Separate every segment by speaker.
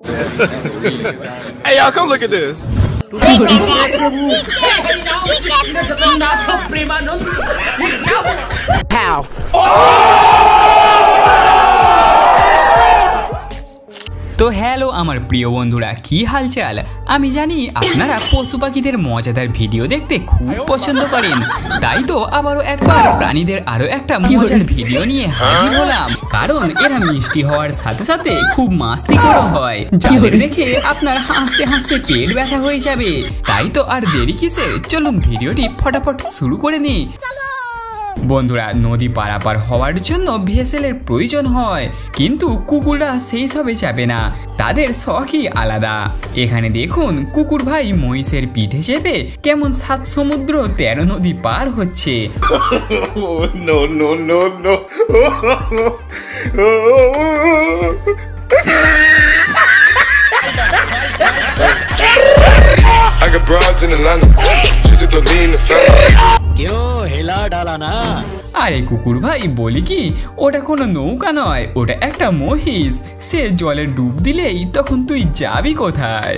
Speaker 1: Hey y'all, come look at this. How?
Speaker 2: তো hello আমার প্রিয় বন্ধুরা, কি হালচাল? আমি জানি আপনারা পশু পাখিদের মজাদার ভিডিও দেখতে খুব পছন্দ করেন, তাই তো আবারও একবার প্রাণীদের আরো একটা মজার ভিডিও নিয়ে হাজির হলাম। কারণ এরা মিষ্টি হওয়ার সাথে সাথে খুব মাস্তিকর হয়, যাদের দেখে আপনার হাসতে হাসতে পেট ব্যথা হয়ে যাবে। তাই তো আর দেরি কিসের, চলুন ভিডিওটি ফটাফট শুরু করে নিই। বন্ধুরা, নদী পারাপার হওয়ার জন্য ভেসেলের প্রয়োজন হয়, কিন্তু কুকুররা সেই সবে চাপে না, তাদের শখই আলাদা। এখানে দেখুন কুকুর ভাই মহিষের পিঠে চেপে কেমন 7 সমুদ্র 13 নদী পার হচ্ছে। আরে কুকুর ভাই বলি কি, ওটা কোনো নৌকা নয়, ওটা একটা মহিষ। সে জলে ডুব দিলেই তখন তুই যাবি কোথায়?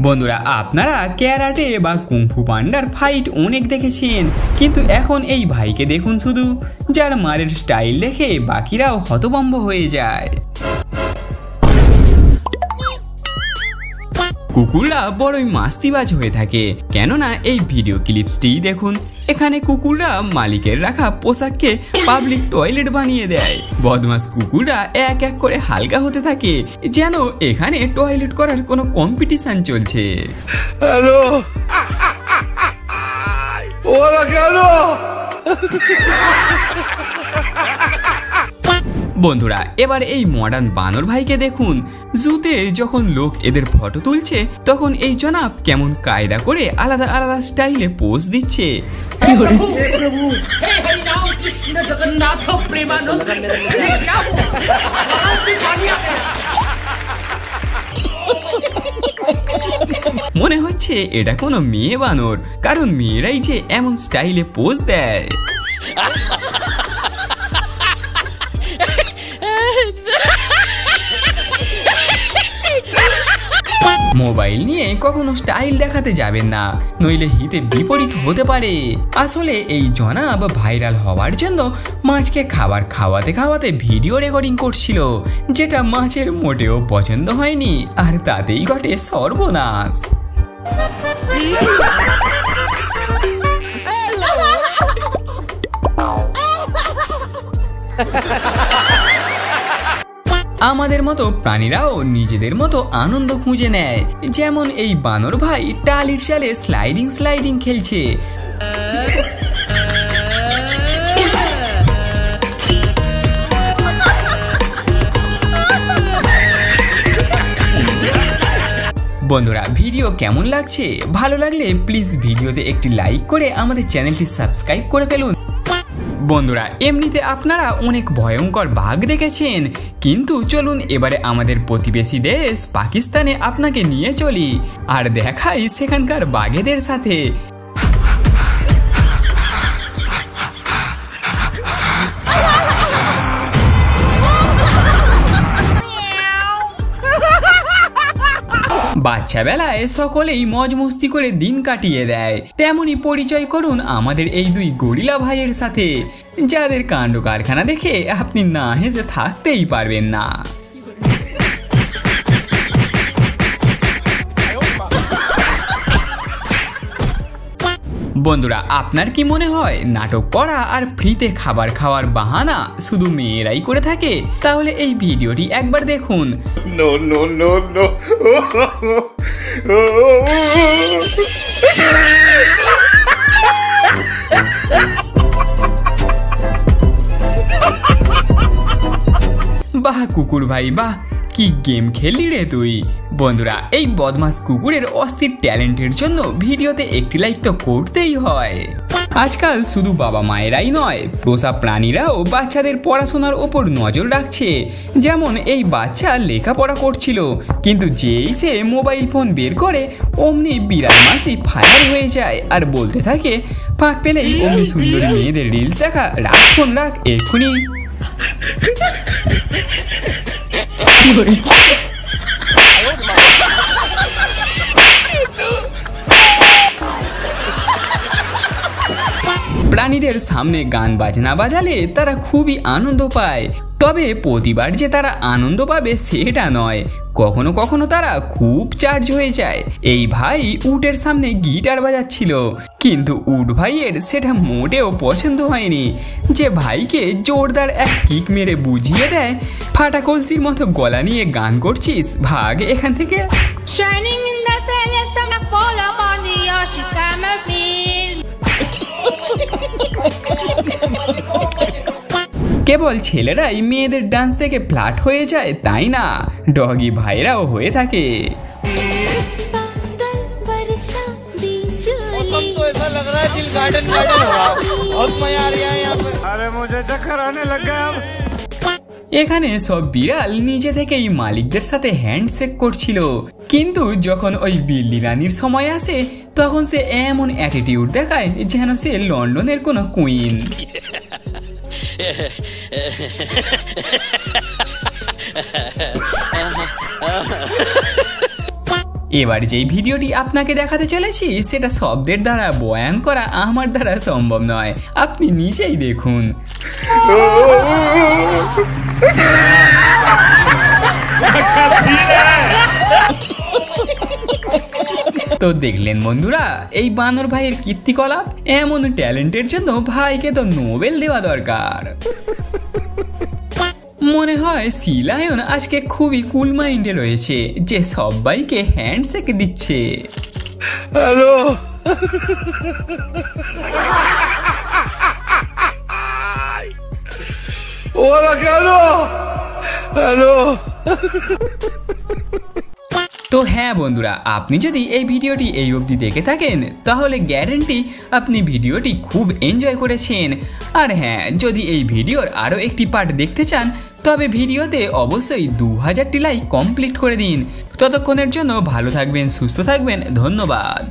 Speaker 2: বন্ধুরা, আপনারা ক্যারাটে বা কুংফু পান্ডার ফাইট অনেক দেখেছেন, কিন্তু এখন এই ভাইকে দেখুন শুধু, যার মারের স্টাইল দেখে বাকিরাও হতভম্ব হয়ে যায়। কুকুররা বড়ই মাস্তিবাজ হয়ে থাকে, কেননা এই ভিডিও ক্লিপসটি দেখুন। এখানে কুকুররা মালিকের রাখা পোশাককে পাবলিক টয়লেট বানিয়ে দেয়। বদমাস কুকুররা এক এক করে হালকা হতে থাকে, যেন এখানে টয়লেট করার কোনো কম্পিটিশন চলছে।
Speaker 1: হ্যালো, ওরা কেন?
Speaker 2: বন্ধুরা, এবার এই মডার্ন বানর ভাইকে দেখুন। জুতে যখন লোক এদের ফটো তুলছে, তখন এই জনাব কেমন কায়দা করে আলাদা আলাদা স্টাইলে পোজ দিচ্ছে। মনে হচ্ছে এটা কোনো মেয়ে বানর, কারণ মেয়েরাই যে এমন স্টাইলে পোজ দেয়। মোবাইল নিয়ে কখনো স্টাইল দেখাতে যাবেন না, নইলে হিতে বিপরীত হতে পারে। আসলে এই জনাব ভাইরাল হওয়ার জন্য মাছকে খাবার খাওয়াতে খাওয়াতে ভিডিও রেকর্ডিং করছিল, যেটা মাছের মোটেও পছন্দ হয়নি, আর তাতেই ঘটে সর্বনাশ। আমাদের মতো প্রাণীরাও নিজেদের মতো আনন্দ খুঁজে নেয়, যেমন এই বানর ভাই টালির চালে স্লাইডিং খেলছে। বন্ধুরা, ভিডিও কেমন লাগছে? ভালো লাগলে প্লিজ ভিডিওতে একটি লাইক করে আমাদের চ্যানেলটি সাবস্ক্রাইব করে ফেলুন। বন্ধুরা, এমনিতে আপনারা অনেক ভয়ঙ্কর বাঘ দেখেছেন, কিন্তু চলুন এবারে আমাদের প্রতিবেশী দেশ পাকিস্তানে আপনাকে নিয়ে চলি আর দেখাই সেখানকার বাঘেদের সাথে। বাচ্চা বেলায় সকলেই মজ মস্তি করে দিন কাটিয়ে দেয়, তেমনি পরিচয় করুন আমাদের এই দুই গরিলা ভাইয়ের সাথে, যাদের কাণ্ড কারখানা দেখে আপনি না হেসে থাকতেই পারবেন না। বন্ধুরা, আপনার কি মনে হয় নাটক করা আর ফ্রিতে খাবার খাওয়ার বাহানা শুধু মেয়েরাই করে থাকে? তাহলে এই ভিডিওটি একবার দেখুন। বাহ কুকুর ভাই বাহ, কি গেম খেললি রে তুই। বন্ধুরা, এই বদমাস কুকুরের অস্থির ট্যালেন্টের জন্য ভিডিওতে একটি লাইক তো করতেই হয়। আজকাল শুধু বাবা মায়েরাই নয়, পোষা প্রাণীরাও বাচ্চাদের পড়াশোনার ওপর নজর রাখছে। যেমন এই বাচ্চা লেখাপড়া করছিল, কিন্তু যেই সে মোবাইল ফোন বের করে অমনি বিড়াল মাসি ফায়ার হয়ে যায় আর বলতে থাকে, ফাঁক পেলেই অমনি সুন্দরী মেয়েদের রিলস দেখা, রাখ ফোন রাখ এক্ষুনি। প্রাণীদের সামনে গান বাজনা বাজালে তারা খুবই আনন্দ পায়। তবে প্রতিবার যে তারা আনন্দ পাবে সেটা নয়, কখনো কখনো তারা খুব চার্জ হয়ে যায়। এই ভাই উটের সামনে গিটার বাজাচ্ছিল, কিন্তু উট ভাইয়ের সেটা মোটেও পছন্দ হয়নি। যে ভাইকে জোরদার এক কিক মেরে বুঝিয়ে দেয়, ফাটা কলসির মতো গলা নিয়ে গান করছিস, ভাগ এখান থেকে। কেবল ছেলেরাই মেয়েদের ডান্স দেখে ফ্ল্যাট হয়ে যায় তাই না, ডগি ভাইরাও হয়ে থাকে। এখানে সব বিড়াল নিজে থেকেই মালিকদের সাথে হ্যান্ডশেক করছিল, কিন্তু যখন ওই বিল্লি রানীর সময় আসে তখন সে এমন অ্যাটিটিউড দেখায় যেন সে লন্ডনের কোনো কুইন। এবার যেই ভিডিওটি আপনাকে দেখাতে চলেছি সেটা শব্দের দ্বারা বয়ান করা আমার দ্বারা সম্ভব নয়, আপনি নিজেই দেখুন। তো দেখলেন বন্ধুরা এই বানর ভাইয়ের কীর্তিকলাপ। এমন ট্যালেন্টের জন্য ভাইকে তো নোবেল দেওয়া দরকার। মনে হয় সি লায়ন আজকে খুবই কুল মাইন্ডে রয়েছে যে সবাইকে হ্যান্ডশেক দিচ্ছে।
Speaker 1: হ্যালো ওরা কেন? হ্যালো।
Speaker 2: তো হ্যাঁ বন্ধুরা, আপনি যদি এই ভিডিওটি এই অবধি দেখে থাকেন তাহলে গ্যারেন্টি আপনি ভিডিওটি খুব এনজয় করেছেন। আর হ্যাঁ, যদি এই ভিডিওর আরও একটি পার্ট দেখতে চান তবে ভিডিওতে অবশ্যই 2000টি লাইক কমপ্লিট করে দিন। ততক্ষণের জন্য ভালো থাকবেন, সুস্থ থাকবেন, ধন্যবাদ।